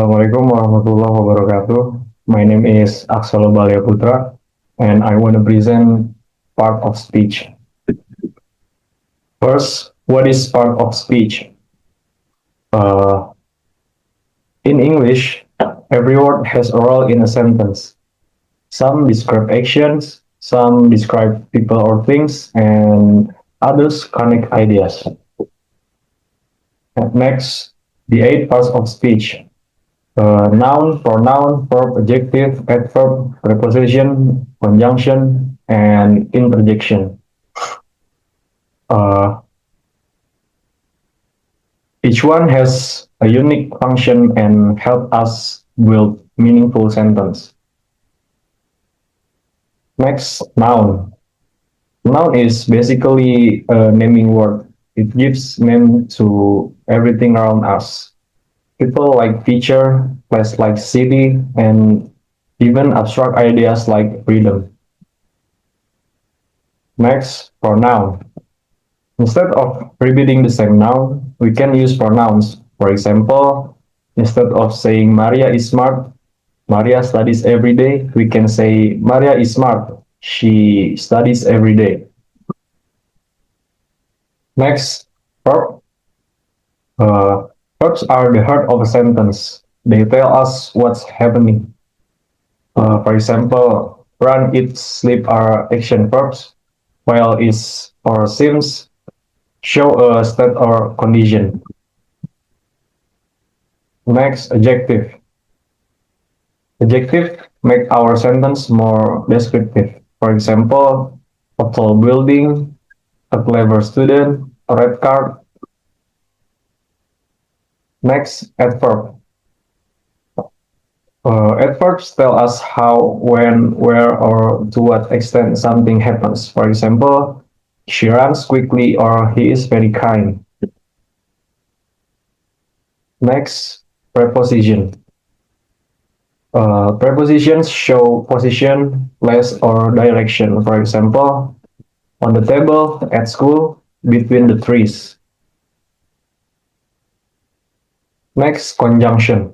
Assalamualaikum warahmatullahi wabarakatuh. My name is AXELLO Putra, and I want to present part of speech. First, what is part of speech? Uh, in English, every word has a role in a sentence. Some describe actions, some describe people or things, and others connect ideas. And next, the eight parts of speech. Noun, pronoun, verb, adjective, adverb, preposition, conjunction, and interjection. Uh, each one has a unique function and help us build meaningful sentence. Next, noun. Noun is basically a naming word. It gives name to everything around us. People like feature, place like city, and even abstract ideas like freedom. Next, pronoun. Instead of repeating the same noun, we can use pronouns. For example, instead of saying Maria is smart, Maria studies every day, we can say Maria is smart. She studies every day. Next, verb. Uh, Verbs are the heart of a sentence. They tell us what's happening. For example, run, eat, sleep are action verbs, while is or seems show a state or condition. Next, adjective. Adjective make our sentence more descriptive. For example, a tall building, a clever student, a red card. Next, adverb. Adverbs tell us how, when, where, or to what extent something happens. For example, she runs quickly or he is very kind. Next, preposition. Prepositions show position, place, or direction. For example, on the table, at school, between the trees. Next, conjunction.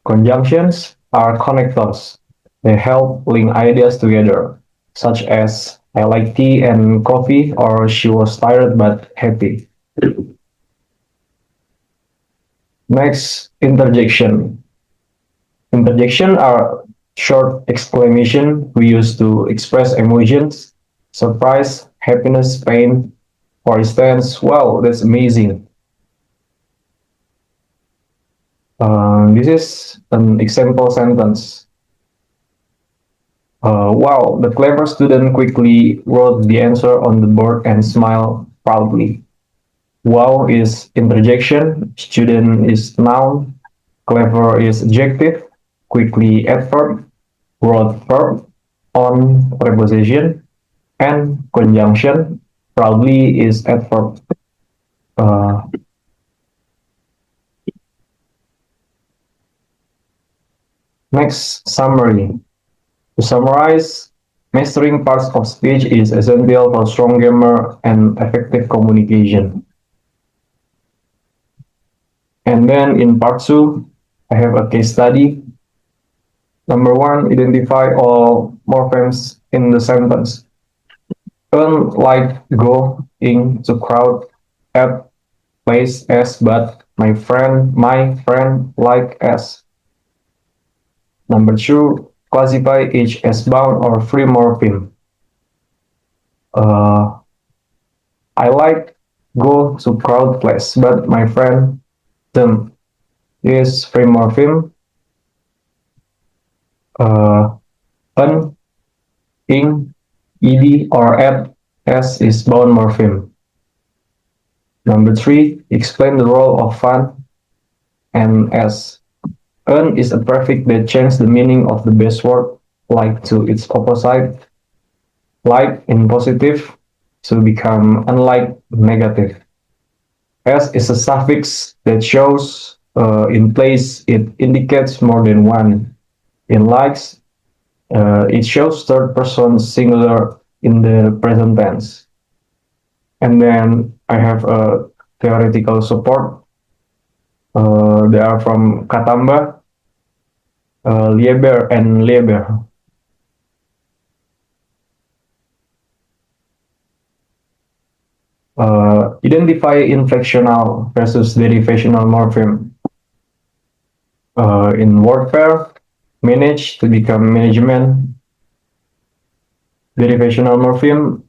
Conjunctions are connectors. They help link ideas together, such as I like tea and coffee, or she was tired but happy. Next, interjection. Interjection are short exclamation we use to express emotions, surprise, happiness, pain. For instance, wow, that's amazing. This is an example sentence. Wow, the clever student quickly wrote the answer on the board and smiled proudly. Wow is interjection, student is noun, clever is adjective, quickly adverb, wrote verb, on preposition, and conjunction, proudly is adverb. Uh, Next, summary. To summarize, mastering parts of speech is essential for strong grammar and effective communication. And then in part 2, I have a case study. Number 1, identify all morphemes in the sentence. Like, go, in, to crowd, at, place, as, but, my friend, like, as. Number 2, classify each as bound or free morpheme. Uh, I like go to crowd place, but my friend them is free morpheme. An, in, ed, or at, s is bound morpheme. Number 3, explain the role of fun and s. An is a prefix that changes the meaning of the base word like to its opposite, like in positive to become unlike negative. S is a suffix that shows in place it indicates more than one. In likes, it shows third person singular in the present tense. And then I have a theoretical support. They are from Katamba, Lieber, and Lieber. Identify inflectional versus derivational morpheme. In warfare, manage to become management. Derivational morpheme,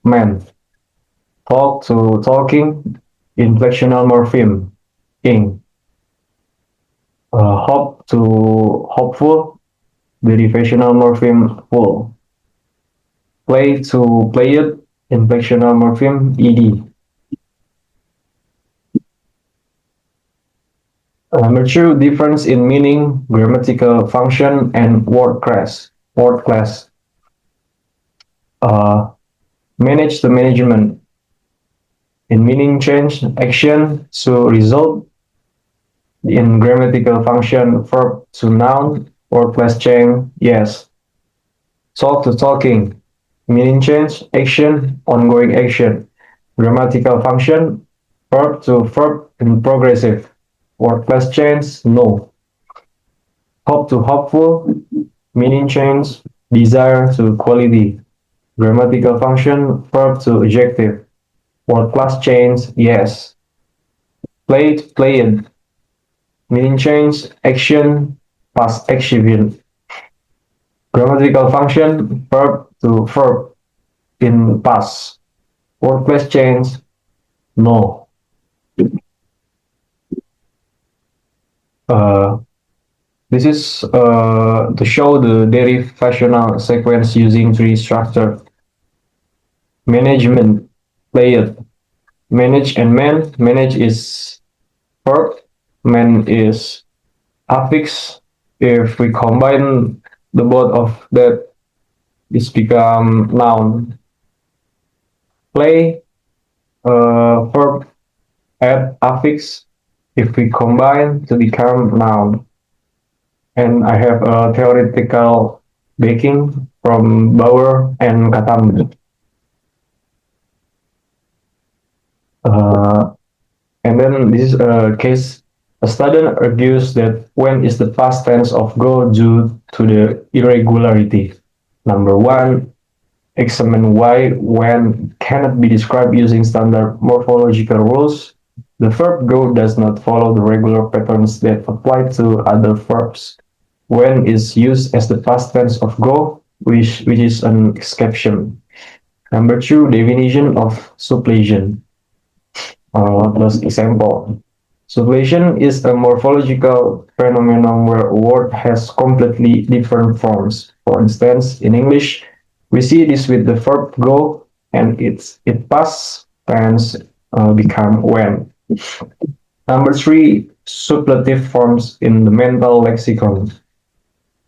man. Talk to talking. Inflectional morpheme, ing. Hop to hopeful. Derivational morpheme, full. Play to played. Inflectional morpheme, ed. Mature difference in meaning, grammatical function, and word class. Word class. Uh, manage the management. In meaning change, action to result. In grammatical function, verb to noun. Word class change, yes. Talk to talking. Meaning change, action, ongoing action. Grammatical function, verb to verb in progressive. Word class change, no. Hope to hopeful, meaning change, desire to quality. Grammatical function, verb to adjective. Word class change, yes. Play to played, meaning change, action, past action. Grammatical function, verb to verb in past. Word class change, no. Uh, this is to show the derivational sequence using tree structure. Management, played. Manage and man. Manage is verb. Man is affix. If we combine the both of that, it's become noun. Play, verb, add affix. If we combine to become noun. And I have a theoretical backing from Bauer and Katam. Uh, and then this is a case. A student argues that when is the past tense of go due to the irregularity. Number one, examine why when cannot be described using standard morphological rules. The verb go does not follow the regular patterns that apply to other verbs. When is used as the past tense of go, which is an exception. Number two, definition of suppletion. Plus example. Suppletion is a morphological phenomenon where a word has completely different forms. For instance, in English, we see this with the verb go and it past tense become when. Number three, suppletive forms in the mental lexicon.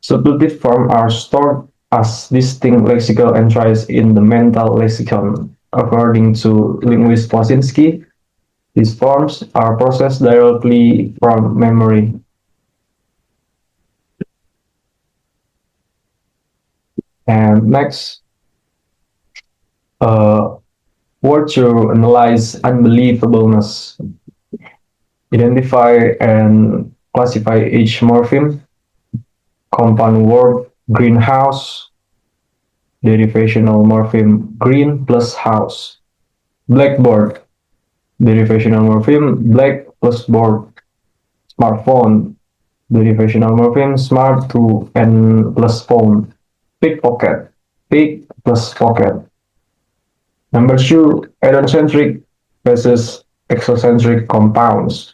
Suppletive forms are stored as distinct lexical entries in the mental lexicon. According to linguist Wasinski, these forms are processed directly from memory. And next, word to analyze unbelievableness. Identify and classify each morpheme. Compound word greenhouse. Derivational morpheme green plus house. Blackboard. Derivational morpheme black plus board. Smartphone. Derivational morpheme smart to and plus phone. Pickpocket. Pick plus pocket. Number two, edocentric versus exocentric compounds.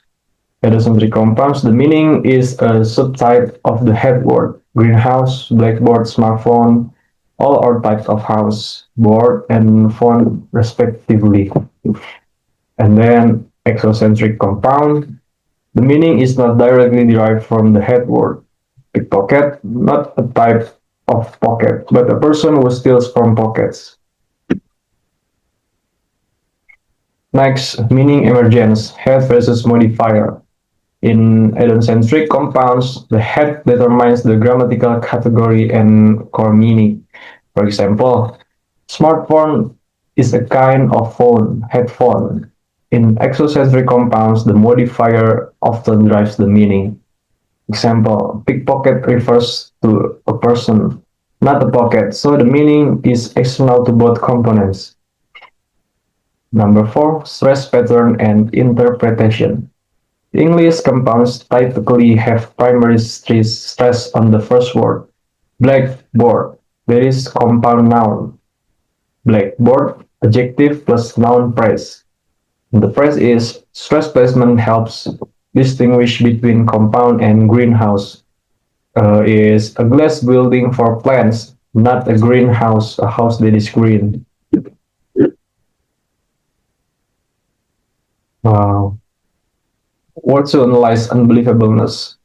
Edocentric compounds, the meaning is a subtype of the head word. Greenhouse, blackboard, smartphone, all are types of house, board, and phone respectively. And then exocentric compound, the meaning is not directly derived from the head word. Pickpocket, not a type of pocket, but a person who steals from pockets. Next, meaning emergence, head versus modifier. In edocentric compounds, the head determines the grammatical category and core meaning. For example, smartphone is a kind of phone, headphone. In exocentric compounds, the modifier often drives the meaning. Example, pickpocket refers to a person, not a pocket, so the meaning is external to both components. Number 4, stress pattern and interpretation. English compounds typically have primary stress on the first word. Blackboard. There is compound noun. Blackboard, adjective plus noun phrase. The phrase is stress placement helps distinguish between compound and greenhouse. Is a glass building for plants, not a greenhouse, a house that is green. Uh, Word to analyze unbelievableness.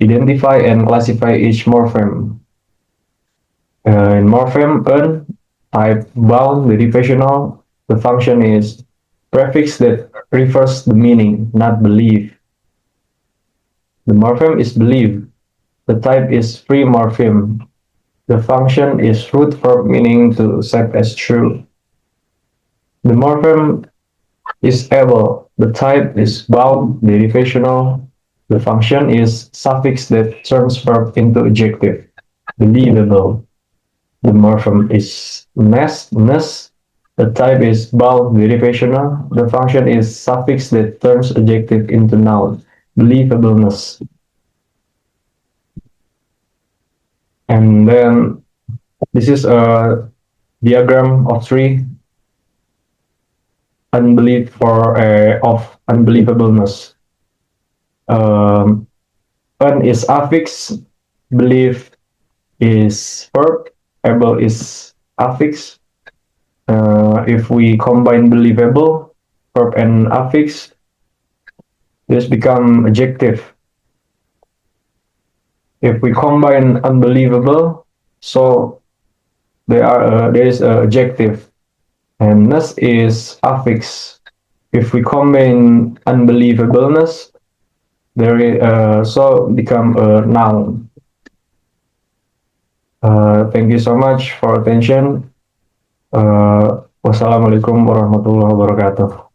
Identify and classify each morpheme. In morpheme N, type bound, derivational, the function is prefix that refers the meaning, not belief. The morpheme is believe. The type is free morpheme. The function is root verb meaning to accept as true. The morpheme is able. The type is bound, derivational. The function is suffix that turns verb into adjective. Believable. The morpheme is ness. The type is bound, derivational. The function is suffix that turns adjective into noun. Believableness. And then this is a diagram of three of unbelievableness. Un is affix, believe is verb, able is affix. If we combine believable, verb and affix, this become adjective. If we combine unbelievable, so there is a adjective, and ness is affix. If we combine unbelievableness, there is so become a noun. Thank you so much for attention. Wassalamualaikum warahmatullahi wabarakatuh.